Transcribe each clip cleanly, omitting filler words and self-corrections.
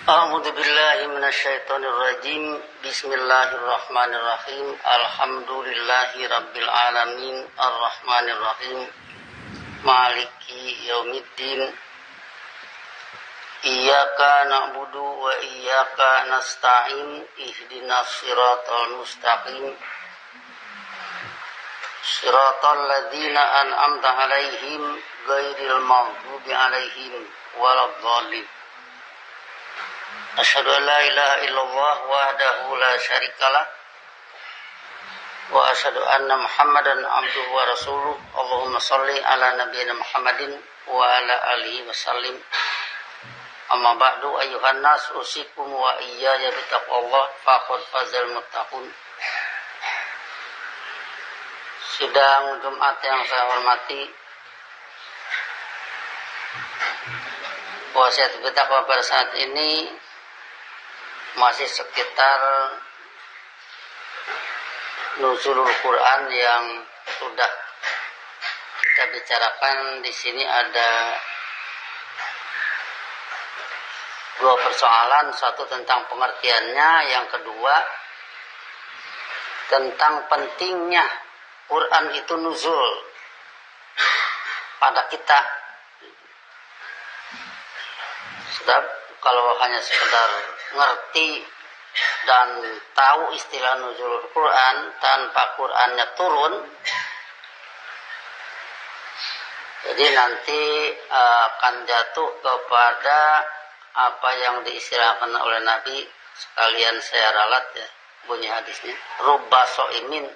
A'udzu billahi minasyaitonir rajim. Bismillahirrahmanirrahim. Alhamdulillahi rabbil alamin arrahmanir rahim. Maliki yaumiddin. Iyyaka na'budu wa iyyaka nasta'in. Ihdinas siratal mustaqim. Siratal ladzina an'amta 'alaihim ghairil maghdubi 'alaihim waladdallin. Asyhadu an la ilaha illallah wahdahu la syarikalah wa asyhadu anna Muhammadan abduhu wa rasuluh. Allahumma shalli ala nabiyyina Muhammadin wa ala alihi wasallim. Amma ba'du, ayyuhan nas, usikum wa iyaya bitaqwallah faqad fazal muttaqun. Sidang Jumat yang saya hormati, wasiat bertakwa pada saat ini masih sekitar nuzulul Quran yang sudah kita bicarakan. Di sini ada dua persoalan, satu tentang pengertiannya, yang kedua tentang pentingnya Quran itu nuzul pada kita. Sebab kalau hanya sekedar ngerti dan tahu istilah nuzul Quran tanpa Qurannya turun, jadi nanti akan jatuh kepada apa yang diistilahkan oleh Nabi. Sekalian saya ralat ya bunyi hadisnya, rubba so'imin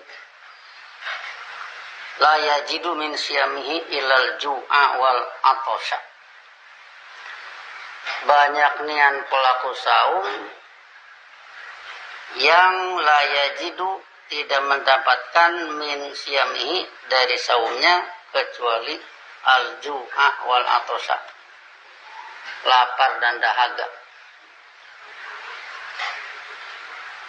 la yajidu min siyamihi ilal ju'a wal atosha. Banyak nian pelaku saum yang la yajidu tidak mendapatkan min siyamihi dari saumnya kecuali al-ju'a wal atosha, lapar dan dahaga.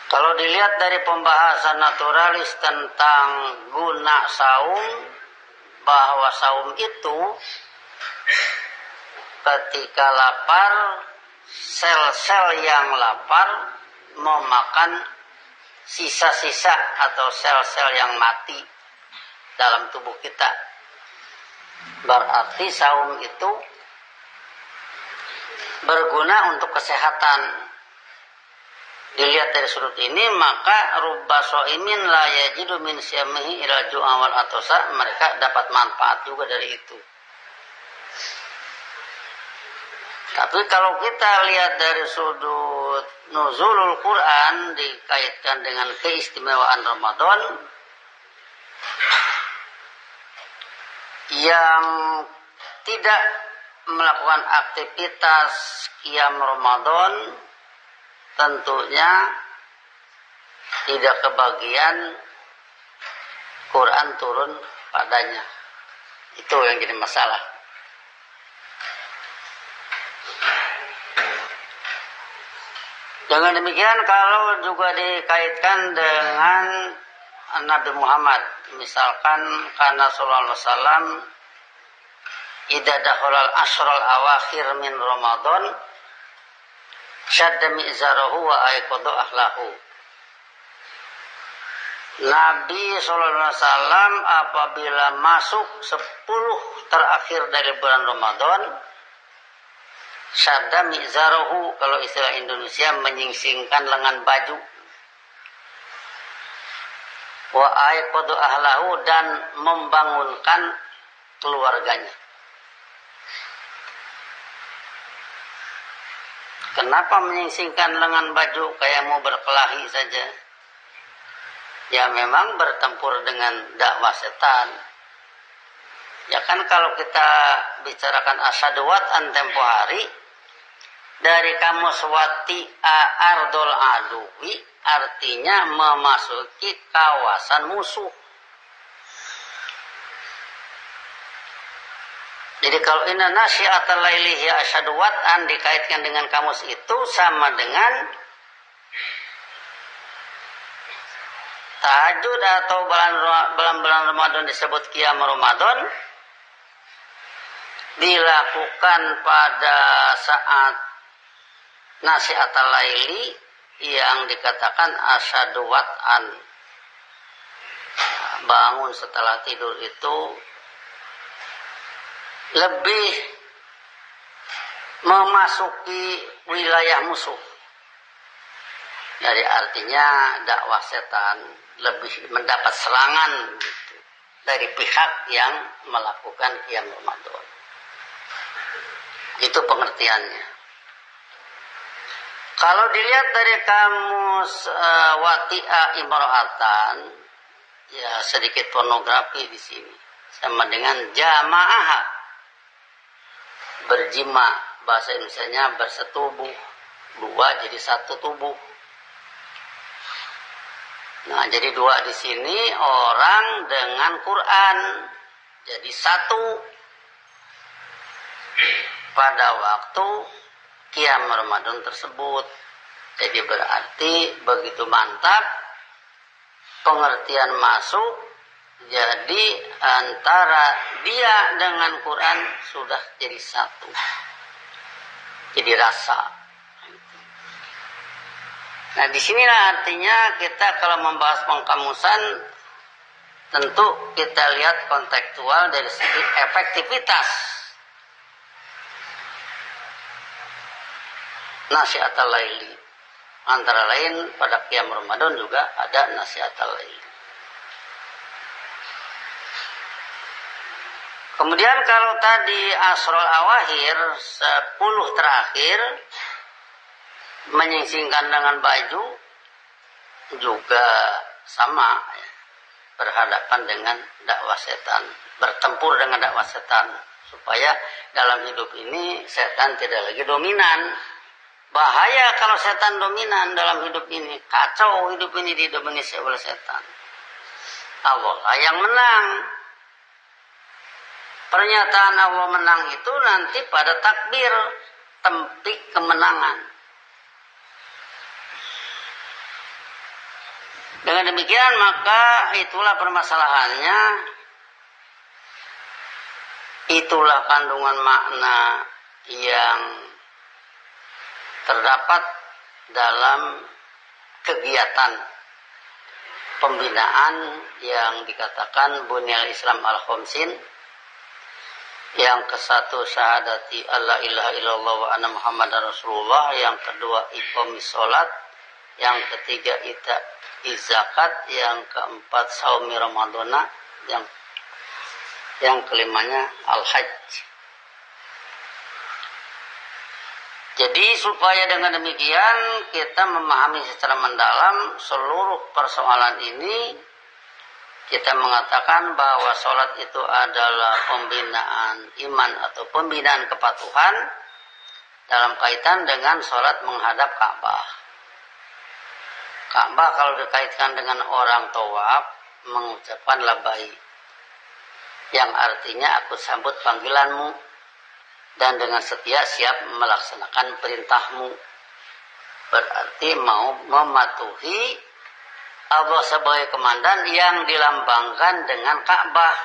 Kalau dilihat dari pembahasan naturalis tentang guna saum, bahwa saum itu ketika lapar, sel-sel yang lapar memakan sisa-sisa atau sel-sel yang mati dalam tubuh kita. Berarti saum itu berguna untuk kesehatan. Dilihat dari sudut ini, maka rubba so'imin la yajidu min siyamihi ila ju'a wal atosa, mereka dapat manfaat juga dari itu. Tapi kalau kita lihat dari sudut nuzulul Quran dikaitkan dengan keistimewaan Ramadan, yang tidak melakukan aktivitas qiyam Ramadan tentunya tidak kebagian Quran turun padanya. Itu yang jadi masalah. Dengan demikian, kalau juga dikaitkan dengan Nabi Muhammad, misalkan karena sallallahu alaihi wasallam idza dakhalal ashrul awakhir min Ramadan syadda mi'zarahu wa ayqadha ahlahu. Nabi sallallahu alaihi wasallam apabila masuk 10 terakhir dari bulan Ramadan, syadda mi'zarahu, kalau istilah Indonesia menyingsingkan lengan baju, wa ayqadha ahlahu, dan membangunkan keluarganya. Kenapa menyingsingkan lengan baju, kayak mau berkelahi saja? Ya memang bertempur dengan dakwah setan. Ya kan, kalau kita bicarakan asadwat an tempo hari, dari kamus wati ardol aduwi, artinya memasuki kawasan musuh. Jadi kalau inna nasyi'atal laili hiya asyaddu wat'an dikaitkan dengan kamus itu sama dengan tahajud atau bulan Ramadan disebut qiyam Ramadan, dilakukan pada saat nasihatal laili yang dikatakan asyadu wat'an, bangun setelah tidur itu lebih memasuki wilayah musuh. Jadi artinya dakwah setan lebih mendapat serangan gitu, dari pihak yang melakukan qiyam Ramadan. Itu pengertiannya. Kalau dilihat dari kamus wati'a imra'atan, ya sedikit pornografi di sini, sama dengan jamaah, berjima, bahasa Indonesianya bersetubuh, dua jadi satu tubuh. Nah, jadi dua di sini orang dengan Quran, jadi satu pada waktu qiyam Ramadan tersebut. Jadi berarti begitu mantap pengertian masuk, jadi antara dia dengan Quran sudah jadi satu, jadi rasa. Nah, disinilah artinya kita kalau membahas pengkamusan tentu kita lihat kontekstual dari segi efektivitas. Nasihatal laili, antara lain pada qiyam Ramadan juga ada nasihatal laili. Kemudian kalau tadi asrul awakhir 10 terakhir menyingsingkan dengan baju juga sama ya, berhadapan dengan dakwah setan, bertempur dengan dakwah setan supaya dalam hidup ini setan tidak lagi dominan. Bahaya kalau setan dominan dalam hidup ini, kacau hidup ini didominasi oleh setan. Allah lah yang menang. Pernyataan Allah menang itu nanti pada takbir, tempik kemenangan. Dengan demikian maka itulah permasalahannya, itulah kandungan makna yang terdapat dalam kegiatan pembinaan yang dikatakan Bunyal Islam Al-Khamsin. Yang ke-1 syahadati alla ilaha illallah wa anna Muhammadar Rasulullah, yang kedua iqamis sholat, yang ketiga zakat, yang keempat saumi ramadhana, yang kelimanya al-hajj. Jadi supaya dengan demikian kita memahami secara mendalam seluruh persoalan ini, kita mengatakan bahwa sholat itu adalah pembinaan iman atau pembinaan kepatuhan dalam kaitan dengan sholat menghadap Ka'bah. Ka'bah kalau dikaitkan dengan orang tawaf mengucapkan labbaik, yang artinya aku sambut panggilanmu dan dengan setia siap melaksanakan perintahmu. Berarti mau mematuhi Allah sebagai komandan yang dilambangkan dengan Ka'bah.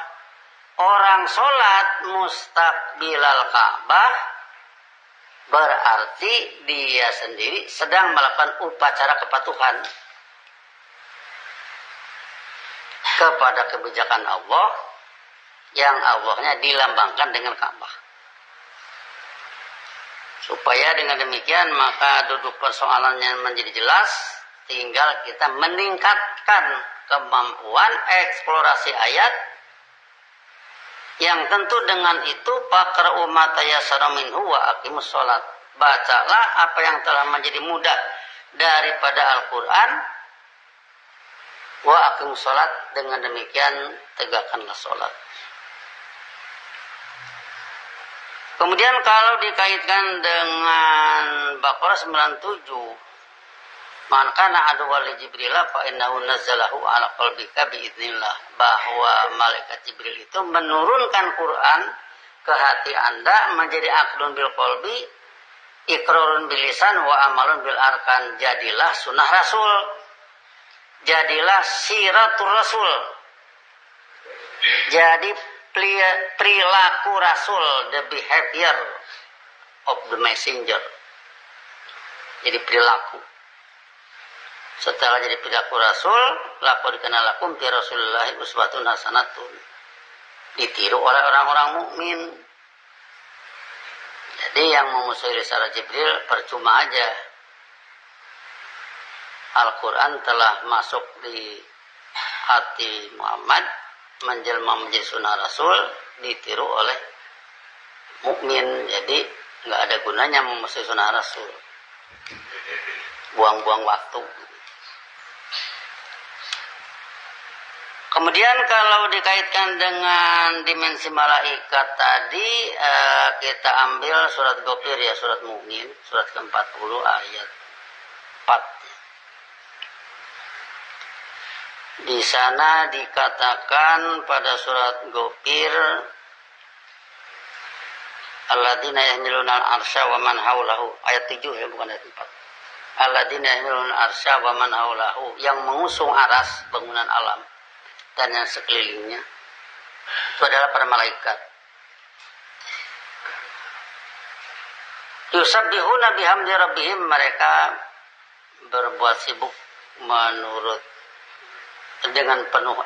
Orang sholat mustaqbilal Ka'bah berarti dia sendiri sedang melakukan upacara kepatuhan kepada kebijakan Allah, yang Allahnya dilambangkan dengan Ka'bah. Supaya dengan demikian maka duduk persoalannya menjadi jelas, tinggal kita meningkatkan kemampuan eksplorasi ayat, yang tentu dengan itu faqra'u ma tayassara minhu wa aqimus sholat. Bacalah apa yang telah menjadi mudah daripada Al-Quran, wa aqimus sholat, dengan demikian tegakkanlah sholat. Kemudian kalau dikaitkan dengan Baqarah 97, maka na'adu wali Jibril fa innahu nazzalahu ala qalbika biidznillah, bahwa malaikat Jibril itu menurunkan Quran ke hati Anda menjadi aqdun bil qalbi, iqrarun bil lisan wa amalun bil arkan. Jadilah sunnah Rasul, jadilah siratul Rasul, jadi perilaku Rasul, the behavior of the messenger. jadi perilaku. Setelah jadi perilaku Rasul, laqad kana lakum fi Rasulillahi uswatun hasanatun. Ditiru oleh orang-orang mukmin. Jadi yang memusuhi risalah Jibril percuma aja. Al-Quran telah masuk di hati Muhammad, menjelma menjadi sunnah Rasul, ditiru oleh mukmin. Jadi nggak ada gunanya memusuhi sunnah Rasul. Buang-buang waktu. Kemudian kalau dikaitkan dengan dimensi malaikat tadi, kita ambil surat Ghafir ya, surat Mu'min, surat ke-40 ayat 4. Di sana dikatakan pada surat Ghafir, alladzina yahmiluna al-arsya wa man haulahu, ayat 7 ya, bukan ayat 4. Alladzina yahmiluna al-arsya wa man haulahu, yang mengusung aras, bangunan alam dan yang sekelilingnya, itu adalah para malaikat. Yusabbihuna bihamdi rabbihim, mereka berbuat sibuk menurut dengan penuh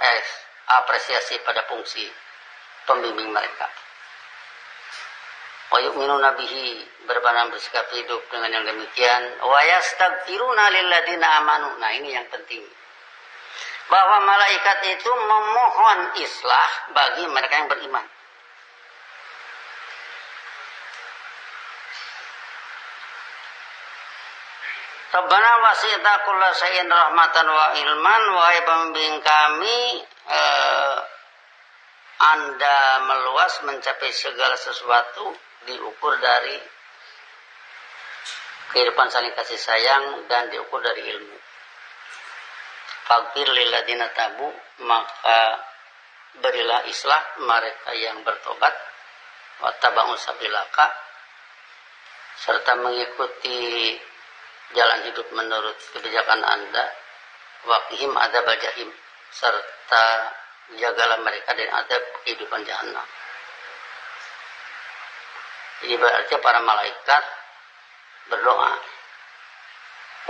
apresiasi pada fungsi pembimbing mereka. Wa yu'minuna bihi, bersikap hidup dengan yang demikian. Wa yastaghfiruna lilladzina amanu. Nah, ini yang penting. Bahwa malaikat itu memohon islah bagi mereka yang beriman. Rabbana wasi'ta kulla syai'in rahmatan wa ilman, wahai pembimbing kami, Anda meluas mencapai segala sesuatu, diukur dari kehidupan saling kasih sayang dan diukur dari ilmu. Faghfir lilladzina tabu, maka berilah islah mereka yang bertobat, wattaba'u sabilaka, serta mengikuti jalan hidup menurut kebijakan Anda, waqihim adzabal jahim, serta jagalah mereka dari azab kehidupan jahanam. Ini berarti para malaikat berdoa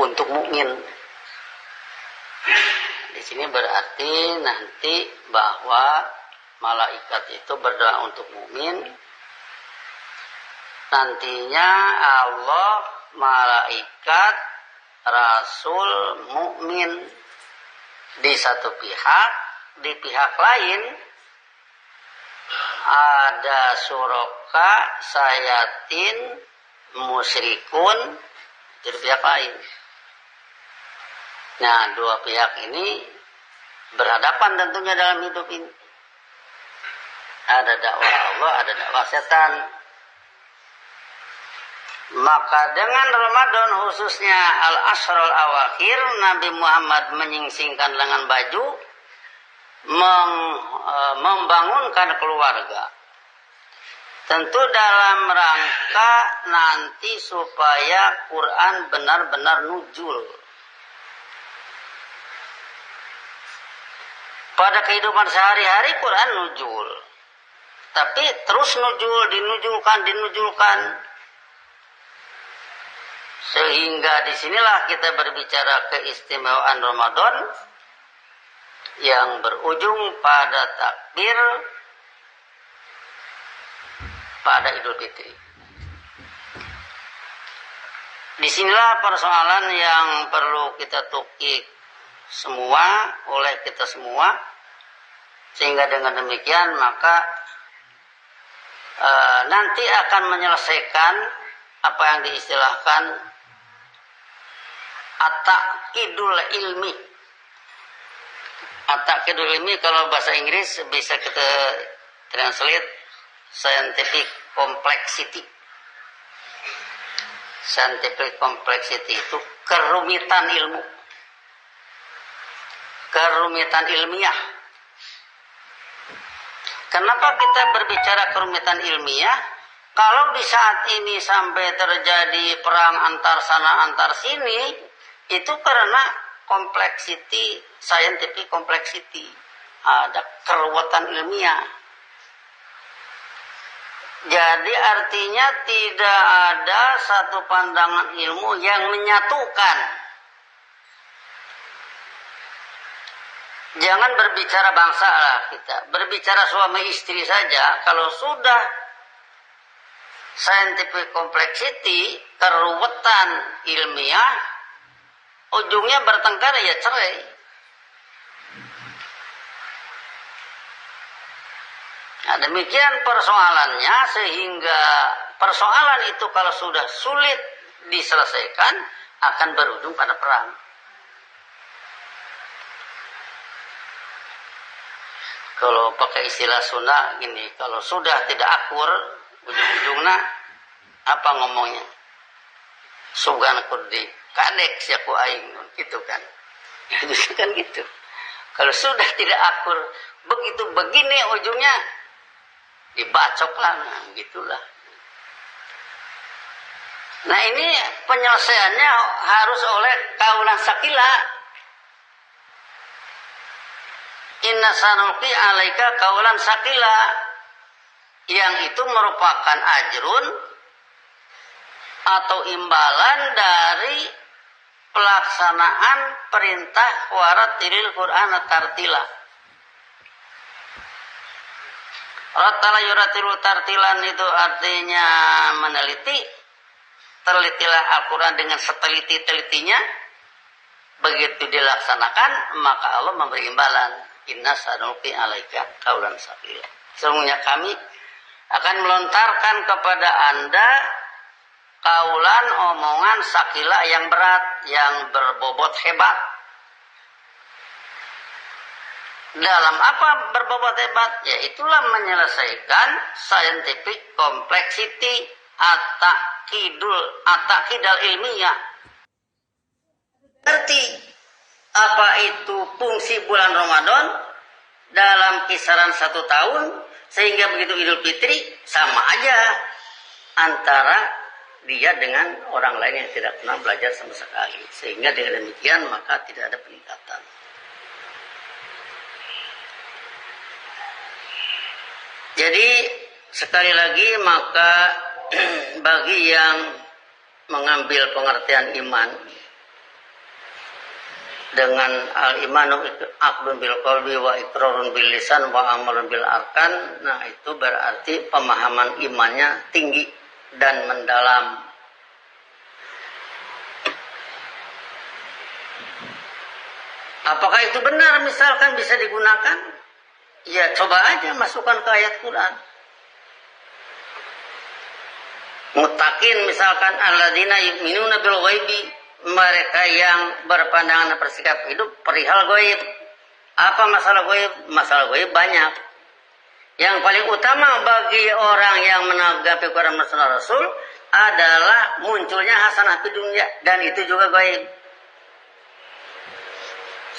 untuk mukmin. Di sini berarti nanti bahwa malaikat itu berdoa untuk mukmin. Nantinya Allah, malaikat, Rasul, mukmin di satu pihak, di pihak lain ada suraka, sayatin, musyrikun di pihak lain. Nah, dua pihak ini berhadapan tentunya dalam hidup ini. Ada dakwah Allah, ada dakwah setan. Maka dengan Ramadan khususnya al-ashrul awakhir, Nabi Muhammad menyingsingkan lengan baju, membangunkan keluarga. Tentu dalam rangka nanti supaya Quran benar-benar nuzul. Pada kehidupan sehari-hari Quran nuzul. Tapi terus nuzul, dinuzulkan. Sehingga disinilah kita berbicara keistimewaan Ramadan yang berujung pada takbir pada Idul Fitri. Disinilah persoalan yang perlu kita tukik semua oleh kita semua, sehingga dengan demikian maka nanti akan menyelesaikan apa yang diistilahkan at-taqidul ilmi. At-taqidul ilmi kalau bahasa Inggris bisa kita translate scientific complexity. Scientific complexity itu kerumitan ilmu, kerumitan ilmiah. Kenapa kita berbicara kerumitan ilmiah? Kalau di saat ini sampai terjadi perang antar sana antar sini, itu karena complexity, scientific complexity, ada keruwetan ilmiah. Jadi artinya tidak ada satu pandangan ilmu yang menyatukan. Jangan berbicara bangsa lah kita, berbicara suami istri saja. Kalau sudah scientific complexity, keruwetan ilmiah, ujungnya bertengkar ya cerai. Nah, demikian persoalannya, sehingga persoalan itu kalau sudah sulit diselesaikan akan berujung pada perang. Kalau pakai istilah Sunda gini, kalau sudah tidak akur, ujung-ujungnya apa ngomongnya? Sugan kurdi, kadek siaku aing, gitu kan? Itu kan gitu. Kalau sudah tidak akur, begitu begini ujungnya dibacok lah, nah, gitulah. Nah ini penyelesaiannya harus oleh kaulan sakila. Inna sanulqi alaika kaulan sakila, yang itu merupakan ajrun atau imbalan dari pelaksanaan perintah waratilil Qur'an tartila. Ratala yuratilu tartilan itu artinya meneliti. Telitilah Al-Quran dengan seteliti-telitinya. Begitu dilaksanakan, maka Allah memberi imbalan. Inna sanulqi alaika qaulan tsaqila. Sesungguhnya kami akan melontarkan kepada Anda kaulan, omongan sakila yang berat, yang berbobot hebat. Dalam apa berbobot hebat? Ya itulah menyelesaikan scientific complexity atakidal ilmiah. Ngerti apa itu fungsi bulan Ramadan dalam kisaran 1 tahun, sehingga begitu Idul Fitri sama aja antara dia dengan orang lain yang tidak pernah belajar sama sekali. Sehingga dengan demikian maka tidak ada peningkatan. Jadi sekali lagi maka bagi yang mengambil pengertian iman dengan al-imanu aqdun bil qalbi wa iqrarun bil lisan wa amalun bil arkan, nah itu berarti pemahaman imannya tinggi dan mendalam. Apakah itu benar misalkan bisa digunakan? Ya coba aja masukkan ke ayat Quran. Muttaqin misalkan alladzina yu'minuna bil ghaibi, mereka yang berpandangan dan bersikap hidup perihal gaib. Apa masalah gaib? Masalah gaib banyak. Yang paling utama bagi orang yang menanggapi Quran dan Sunnah Rasul adalah munculnya hasanah di dunia, dan itu juga gaib.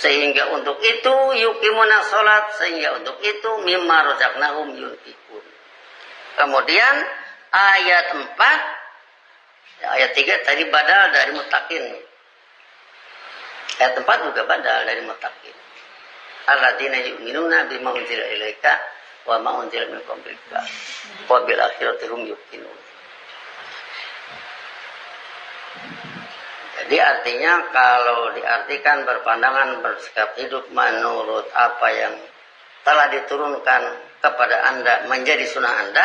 Sehingga untuk itu yuqimuna sholat, sehingga untuk itu mimma razaqnahum yunfiqun. Kemudian ayat 4, ayat 3 tadi badal dari muttaqin. Ayat 4 juga badal dari muttaqin. Alladzina yu'minuna bima unzila ilaika wa ma unzila min qablika wa bil akhirati hum yuqinun. Jadi artinya kalau diartikan berpandangan bersikap hidup menurut apa yang telah diturunkan kepada Anda menjadi sunnah Anda,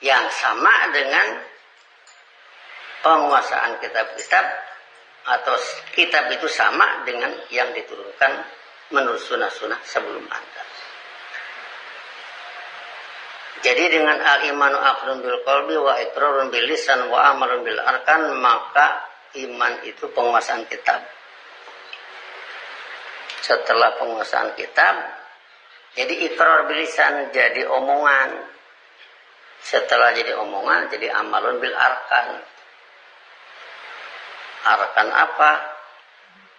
yang sama dengan penguasaan kitab-kitab, atau kitab itu sama dengan yang diturunkan menurut sunnah-sunnah sebelum Anda. Jadi dengan al-imanu aqdun bil qalbi wa iqrarun bil lisan wa amalun bil arkan, maka iman itu penguasaan kitab. Setelah penguasaan kitab, jadi iqrar bil lisan, jadi omongan. Setelah jadi omongan, jadi amalun bil arkan. Arkan apa?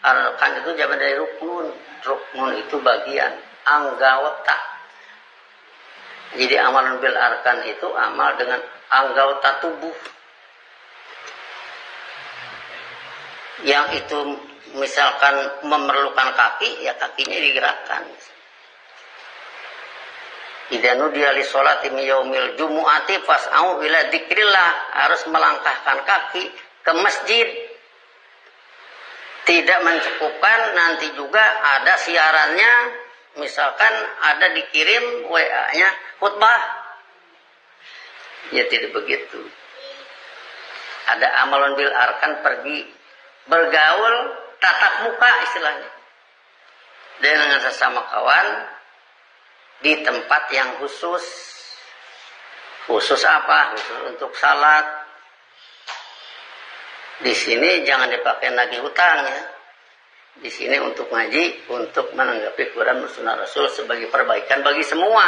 Arkan itu jawaban dari rukun. Rukun itu bagian anggota. Jadi amalun bil arkan itu amal dengan anggota tubuh. Yang itu misalkan memerlukan kaki, ya kakinya digerakkan. idza nudiya lis sholati min yaumil jumu'ati fas'au ila dzikrillah, harus melangkahkan kaki ke masjid. Tidak mencukupkan nanti juga ada siarannya, misalkan ada dikirim WA-nya khutbah. Ya tidak begitu. Ada amalun bil arkan, pergi bergaul tatap muka istilahnya dengan sesama kawan di tempat yang khusus. Khusus apa? Khusus untuk salat. Di sini jangan dipakai nagih hutang ya. Di sini untuk ngaji, untuk menanggapi Quran dan Sunnah Rasul sebagai perbaikan bagi semua.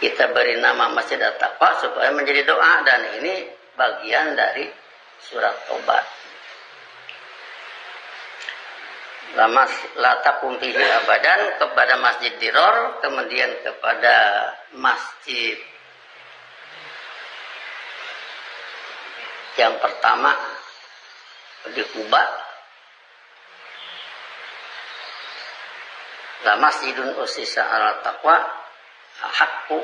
Kita beri nama Masjid At-Taqwa supaya menjadi doa, dan ini bagian dari surat Tobat. La taqum fihi abadan, kepada Masjid Diror, kemudian kepada Masjid yang pertama di Kuba, la masjidun usisa ala taqwa haqqu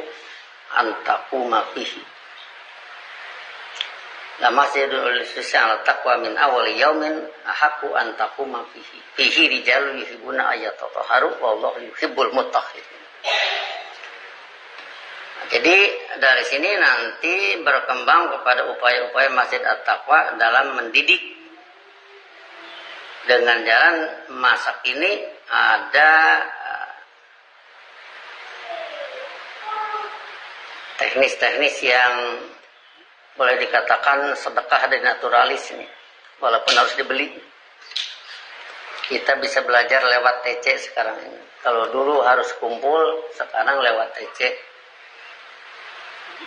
an taquma fihi. La masjidun usisa ala taqwa min awali yaumin haqqu an taquma fihi. Fihi rijalun yuhibbuna ayyatahharu wallahu yuhibbul mutahhirin. Jadi dari sini nanti berkembang kepada upaya-upaya Masjid At-Taqwa dalam mendidik. Dengan jalan masa kini ada teknis-teknis yang boleh dikatakan sedekah dan naturalis ini, walaupun harus dibeli. Kita bisa belajar lewat TC sekarang ini. Kalau dulu harus kumpul, sekarang lewat TC.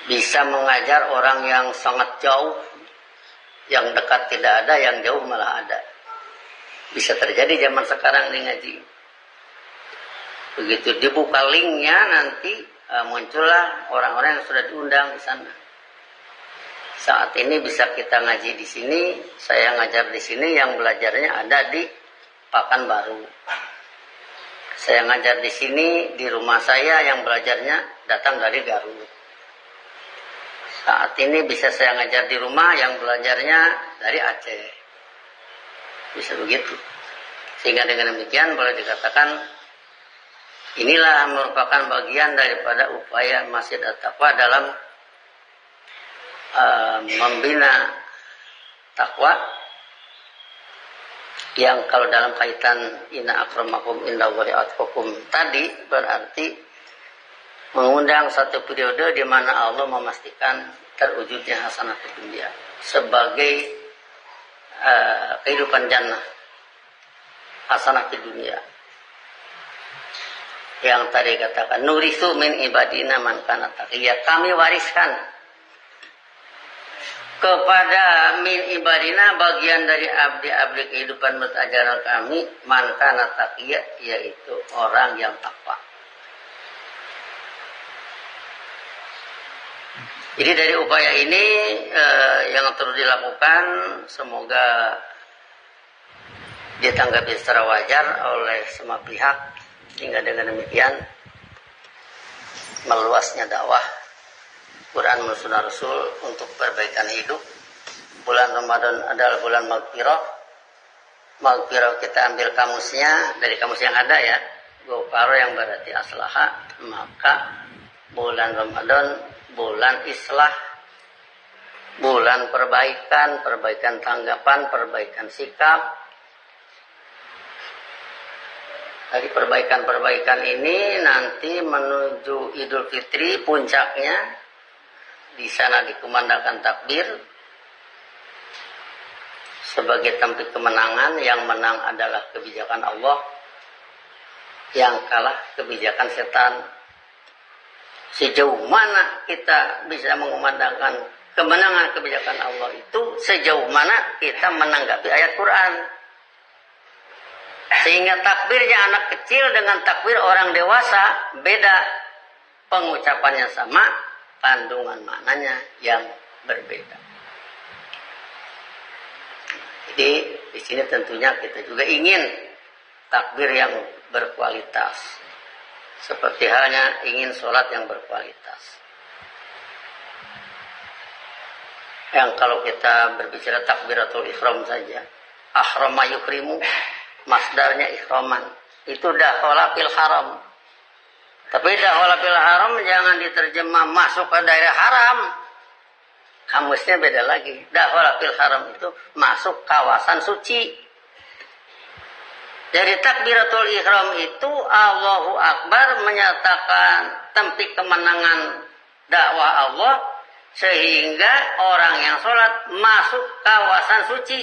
Bisa mengajar orang yang sangat jauh, yang dekat tidak ada, yang jauh malah ada. Bisa terjadi zaman sekarang di ngaji. Begitu dibuka linknya, nanti muncullah orang-orang yang sudah diundang di sana. Saat ini bisa kita ngaji di sini, saya ngajar di sini, yang belajarnya ada di Pekanbaru. Saya ngajar di sini, di rumah saya, yang belajarnya datang dari Garut. Saat ini bisa saya ngajar di rumah, yang belajarnya dari Aceh. Bisa begitu. Sehingga dengan demikian boleh dikatakan inilah merupakan bagian daripada upaya Masjid At-Taqwa dalam membina takwa, yang kalau dalam kaitan inna akramakum indallahi atqakum tadi berarti mengundang satu periode di mana Allah memastikan terwujudnya hasanah di dunia sebagai kehidupan jannah, hasanah di dunia. Yang tadi katakan nurisu min ibadina man kana taqiyya, kami wariskan kepada min ibadina, bagian dari abdi-abdi kehidupan bertajaran kami, man kana taqiyya, yaitu orang yang takwa. Jadi dari upaya ini yang terus dilakukan, semoga ditanggapi secara wajar oleh semua pihak, sehingga dengan demikian meluasnya dakwah Quran dan Sunnah Rasul untuk perbaikan hidup. Bulan Ramadan adalah bulan maghfirah. Maghfirah kita ambil kamusnya dari kamus yang ada ya, gofaro yang berarti aslaha, maka bulan Ramadan bulan islah, bulan perbaikan, perbaikan tanggapan, perbaikan sikap. Dari perbaikan-perbaikan ini nanti menuju Idul Fitri, puncaknya di sana dikumandangkan takbir sebagai tampil kemenangan. Yang menang adalah kebijakan Allah, yang kalah kebijakan setan. Sejauh mana kita bisa mengumandangkan kemenangan kebijakan Allah itu, sejauh mana kita menanggapi ayat Quran. Sehingga takbirnya anak kecil dengan takbir orang dewasa beda. Pengucapannya sama, kandungan maknanya yang berbeda. Jadi di sini tentunya kita juga ingin takbir yang berkualitas, Seperti halnya ingin sholat yang berkualitas. Yang kalau kita berbicara takbiratul ihram saja, ahrama yukrimu, masdarnya ihraman. Itu dakhala fil haram. Tapi dakhala fil haram jangan diterjemah masuk ke daerah haram. Kamusnya beda lagi. Dakhala fil haram itu masuk kawasan suci. Dari takbiratul ihram itu Allahu Akbar menyatakan tempat kemenangan dakwah Allah sehingga orang yang sholat masuk kawasan suci.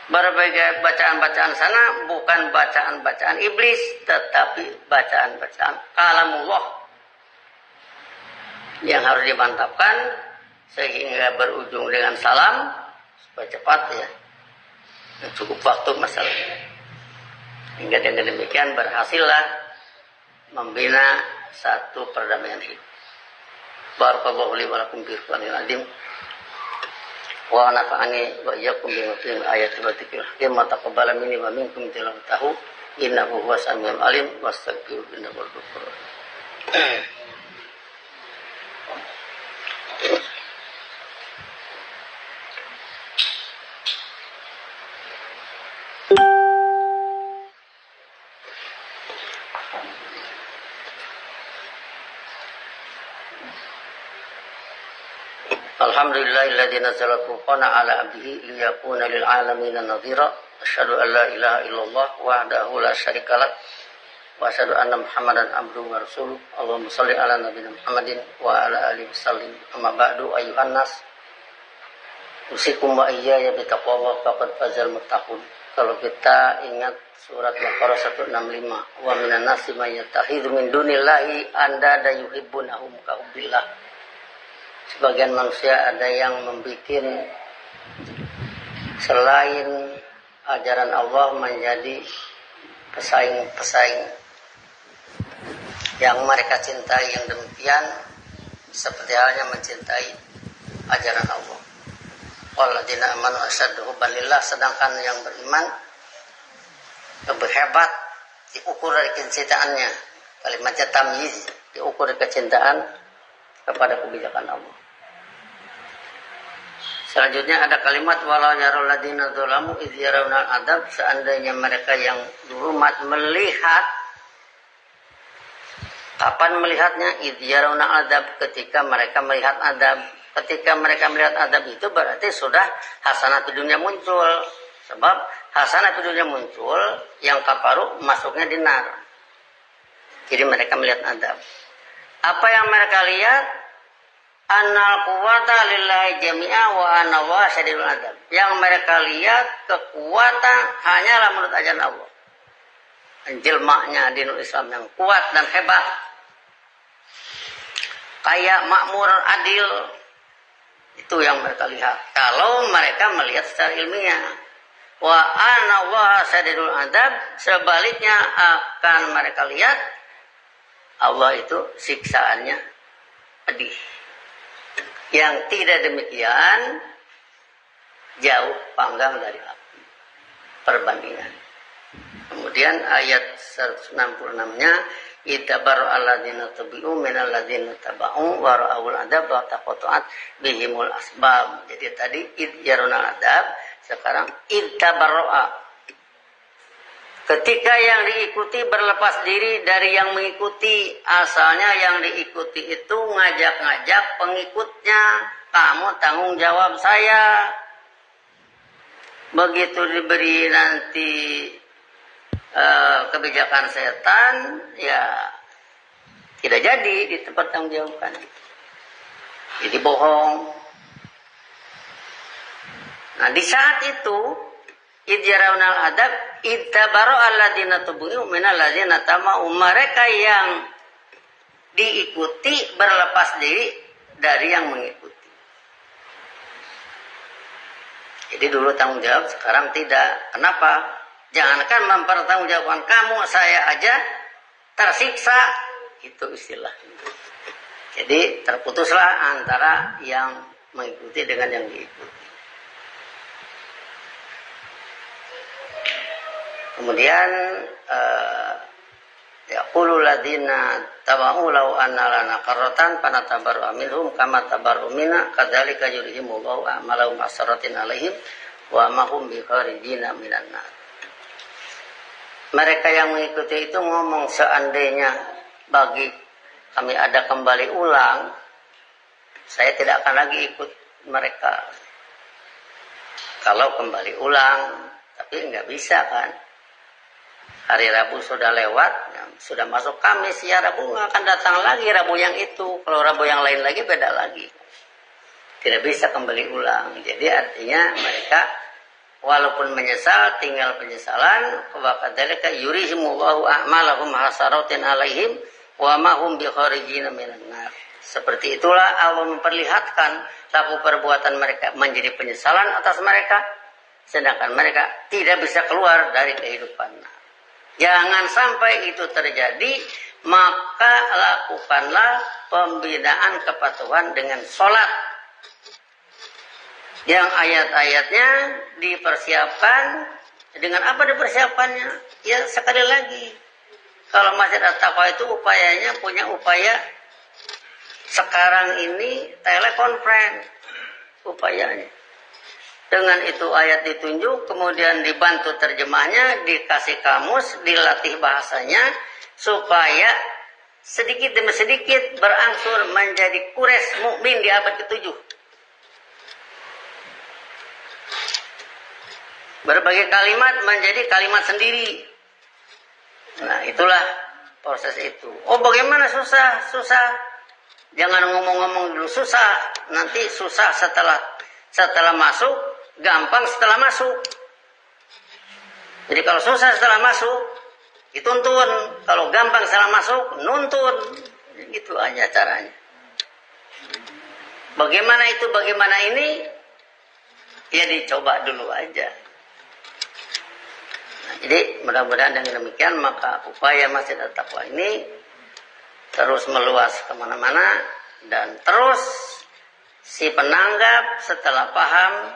Berbagai bacaan-bacaan sana bukan bacaan-bacaan iblis, tetapi bacaan-bacaan kalamullah yang harus dimantapkan sehingga berujung dengan salam supaya cepat ya. Cukup waktu masalahnya. Hingga dengan demikian berhasillah membina satu perdamaian hidup. Barakallahu li wa lakum fil Qur'anil azim. Wa nafa'ani wa iyyakum bima fihi ayatil wa dzikril hakim. Taqabbal minni wa minkum tilawatahu innahu huwas samiul alim wastaghfiru innahu huwal ghafurur rahim. Alhamdulillahilladzi nazzala al-furqana ala 'abdihi liyakuna lil 'alamin nadhira. Asyhadu an la ilaha illallah wahdahu la syarika lah wa asyhadu anna Muhammadan abduhu wa rasuluh. Allahumma shalli ala nabiyina Muhammadin wa ala alihi wasallim. Amma ba'du ayyuhan nas. Usikum wa iyaya bi taqwallah faqad fazal muttaqun. Kalau kita ingat surat Baqarah 165, wa minan nasi may yattakhidhu min dunillahi andada yuhibbunahum ka hubbillah. Sebagian manusia ada yang membuat selain ajaran Allah menjadi pesaing-pesaing yang mereka cintai, yang demikian seperti halnya mencintai ajaran Allah. Walladzina amanu asyaddu hubban lillah, sedangkan yang beriman lebih hebat diukur dari kecintaannya. Kalimatnya tamyiz, diukur dari kecintaan kepada kebijakan Allah. Selanjutnya ada kalimat walau yarul ladina dzalamu idz yarawna adab, seandainya mereka yang zulumat melihat. Kapan melihatnya? Idz yarawna adab, ketika mereka melihat adab. Ketika mereka melihat adab itu berarti sudah hasanah di dunia muncul. Sebab hasanah di dunia muncul, yang kafaru masuknya di nar. Jadi mereka melihat adab. Apa yang mereka lihat? Annal quwwata lillahi jami'a wa anna wa syadidul adab. Yang mereka lihat kekuatan hanyalah menurut ajaran Allah. Jelmaknya dinul Islam yang kuat dan hebat. Kayak makmur adil. Itu yang mereka lihat. Kalau mereka melihat secara ilmiah. Wa anna wa syadidul adab, sebaliknya akan mereka lihat Allah itu siksaannya pedih. Yang tidak demikian jauh panggang dari api. Perbandingan. Kemudian ayat 166-nya itabaru alladzina tabi'u minal ladzina taba'u wa ra'awul adab wa taqatta'at bihimul asbab. Jadi tadi id yarunal adab, sekarang itabarru'a. Ketika yang diikuti berlepas diri dari yang mengikuti. Asalnya yang diikuti itu ngajak-ngajak pengikutnya. Kamu tanggung jawab saya. Begitu diberi nanti kebijakan setan, ya tidak jadi di tempat tanggung jawabkan. Jadi bohong. Nah di saat itu idyarawunal adab ittabaru alladzina tubu'u minal ladzina tama'u, mereka yang diikuti berlepas diri dari yang mengikuti. Jadi dulu tanggung jawab, sekarang tidak. Kenapa? Jangankan mempertanggungjawabkan kamu, saya aja tersiksa. Itu istilahnya. Jadi terputuslah antara yang mengikuti dengan yang diikuti. Kemudian Yaqulu ladina taba'u law anna lana qarratan fanatabarra minhum kama tabarru minna kadzalika yurihimullahu a'malahum hasaratin alaihim wa ma hum bikharijina minan nar. Mereka yang mengikuti itu ngomong, seandainya bagi kami ada kembali ulang, saya tidak akan lagi ikut mereka. Kalau kembali ulang, tapi nggak bisa kan. Hari Rabu sudah lewat, sudah masuk Kamis, ya Rabu nggak akan datang lagi Rabu yang itu. Kalau Rabu yang lain lagi beda lagi. Tidak bisa kembali ulang. Jadi artinya mereka walaupun menyesal, tinggal penyesalan. Wa kadzalika yurihimullahu a'malahum hasaratin alaihim wa ma hum bikharijina minan nar. Seperti itulah Allah memperlihatkan laku perbuatan mereka menjadi penyesalan atas mereka, sedangkan mereka tidak bisa keluar dari kehidupan. Jangan sampai itu terjadi, maka lakukanlah pembinaan kepatuhan dengan sholat. Yang ayat-ayatnya dipersiapkan, dengan apa dipersiapkannya? Ya sekali lagi, kalau Masjid At-Taqwa itu upayanya punya upaya sekarang ini telekonferensi upayanya. Dengan itu ayat ditunjuk, kemudian dibantu terjemahnya, dikasih kamus, dilatih bahasanya, supaya sedikit demi sedikit berangsur menjadi kures mukmin di abad ke-7. Berbagai kalimat menjadi kalimat sendiri. Nah, itulah proses itu. Oh, bagaimana susah? Susah. Jangan ngomong-ngomong dulu susah. Nanti susah setelah masuk, gampang setelah masuk. Jadi kalau susah setelah masuk, dituntun. Kalau gampang setelah masuk, nuntun. Gitu aja caranya. Bagaimana itu, bagaimana ini? Ya dicoba dulu aja. Jadi mudah-mudahan dengan demikian maka upaya Masjid At-Taqwa ini terus meluas kemana-mana, dan terus si penanggap setelah paham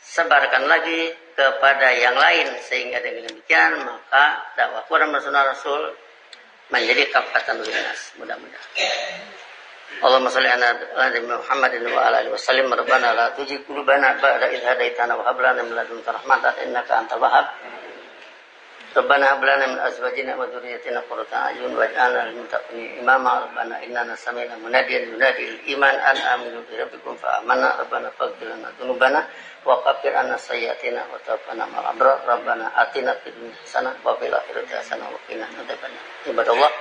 sebarkan lagi kepada yang lain, sehingga dengan demikian maka dakwah Quran dan Sunnah Rasul menjadi kafatan linnas. Mudah-mudahan. Allahumma shalli ala Muhammadin wa ala alihi wasallim. Rabbana la tuzigh qulubana ba'da idh hadaitana wa hab lana min ladunka rahmatan innaka antal wahhab. Rabbana hab lana min azwajina wa dhurriyyatina qurrata a'yun waj'alna lil muttaqina imama. Rabbana innana sami'na munadiyan yunadi lil iman an aminu bi rabbikum fa amanna. Rabbana faghfir lana dzunubana wa kaffir 'anna sayyi'atina wa tawaffana ma'al abrar. Rabbana atina fid dunya hasanah wa fil akhirati hasanah wa qina adzabannar. Ibadallah,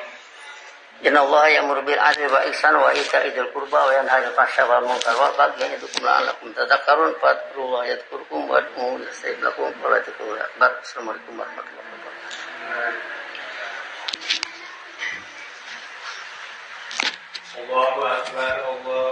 innallaha ya'muru bil 'adli wa ihsani wa ita'i dzil qurba wa yanha 'anil fahsya'i wal munkari wal baghi ya'idukum la'allakum tadhakkarun. Fadhkurullaha yadhkurkum wad'uuhu yastajib lakum wa la takunu akbar. Assalamualaikum warahmatullahi wabarakatuh. Allahu Akbar, Allah